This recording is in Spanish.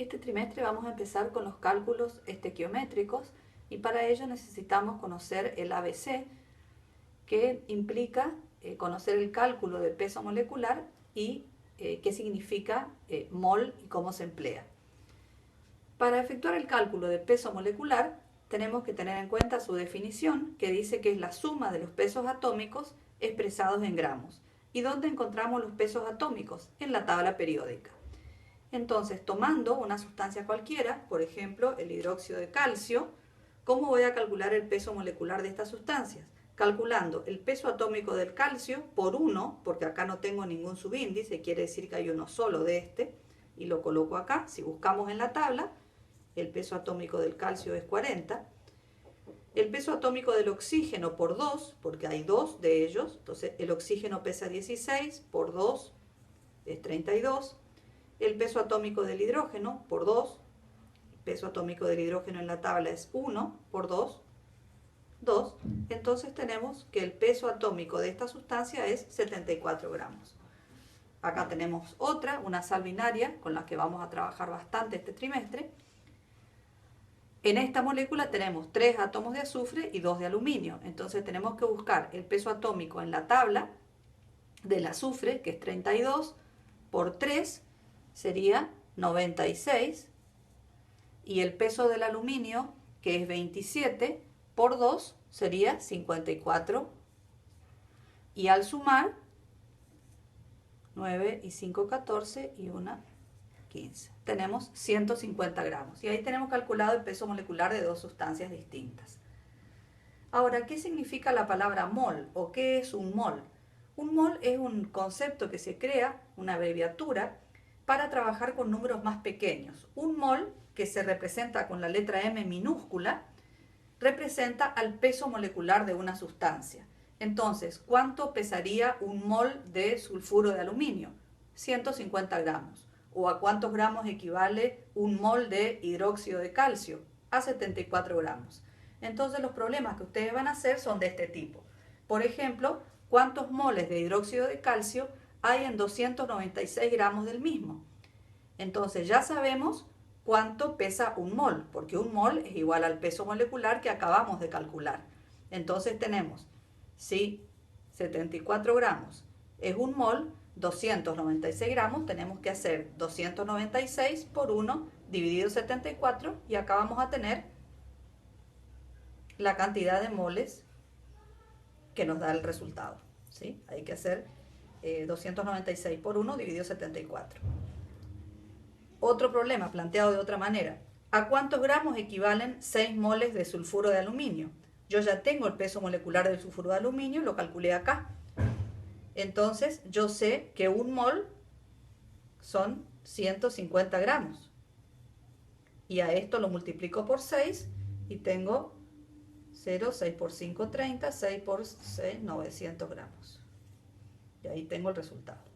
Este trimestre vamos a empezar con los cálculos estequiométricos y para ello necesitamos conocer el ABC, que implica conocer el cálculo del peso molecular y qué significa mol y cómo se emplea. Para efectuar el cálculo del peso molecular tenemos que tener en cuenta su definición, que dice que es la suma de los pesos atómicos expresados en gramos. ¿Y dónde encontramos los pesos atómicos? En la tabla periódica. Entonces, tomando una sustancia cualquiera, por ejemplo, el hidróxido de calcio, ¿cómo voy a calcular el peso molecular de estas sustancias? Calculando el peso atómico del calcio por 1, porque acá no tengo ningún subíndice, quiere decir que hay uno solo de este, y lo coloco acá. Si buscamos en la tabla, el peso atómico del calcio es 40. El peso atómico del oxígeno por 2, porque hay dos de ellos, entonces el oxígeno pesa 16, por 2 es 32. El peso atómico del hidrógeno por 2, el peso atómico del hidrógeno en la tabla es 1, por 2, 2. Entonces tenemos que el peso atómico de esta sustancia es 74 gramos. Acá tenemos otra, una sal binaria, con la que vamos a trabajar bastante este trimestre. En esta molécula tenemos 3 átomos de azufre y 2 de aluminio. Entonces tenemos que buscar el peso atómico en la tabla del azufre, que es 32, por 3 sería 96. Y el peso del aluminio, que es 27, por 2 sería 54. Y al sumar, 9 y 5, 14 y 1, 15. Tenemos 150 gramos. Y ahí tenemos calculado el peso molecular de dos sustancias distintas. Ahora, ¿qué significa la palabra mol o qué es un mol? Un mol es un concepto que se crea, una abreviatura, para trabajar con números más pequeños. Un mol, que se representa con la letra M minúscula, representa al peso molecular de una sustancia. Entonces, ¿cuánto pesaría un mol de sulfuro de aluminio? 150 gramos. ¿O a cuántos gramos equivale un mol de hidróxido de calcio? A 74 gramos. Entonces los problemas que ustedes van a hacer son de este tipo. Por ejemplo, ¿cuántos moles de hidróxido de calcio hay en 296 gramos del mismo? Entonces ya sabemos cuánto pesa un mol, porque un mol es igual al peso molecular que acabamos de calcular. Entonces tenemos, si 74 gramos es un mol, 296 gramos, tenemos que hacer 296 por 1 dividido 74 y acá vamos a tener la cantidad de moles que nos da el resultado, ¿sí? Hay que hacer 296 por 1 dividido 74. Otro problema planteado de otra manera. ¿A cuántos gramos equivalen 6 moles de sulfuro de aluminio? Yo ya tengo el peso molecular del sulfuro de aluminio, lo calculé acá. Entonces yo sé que un mol son 150 gramos. Y a esto lo multiplico por 6 y tengo 0, 6 por 5, 30, 6 por 6, 900 gramos. Y ahí tengo el resultado.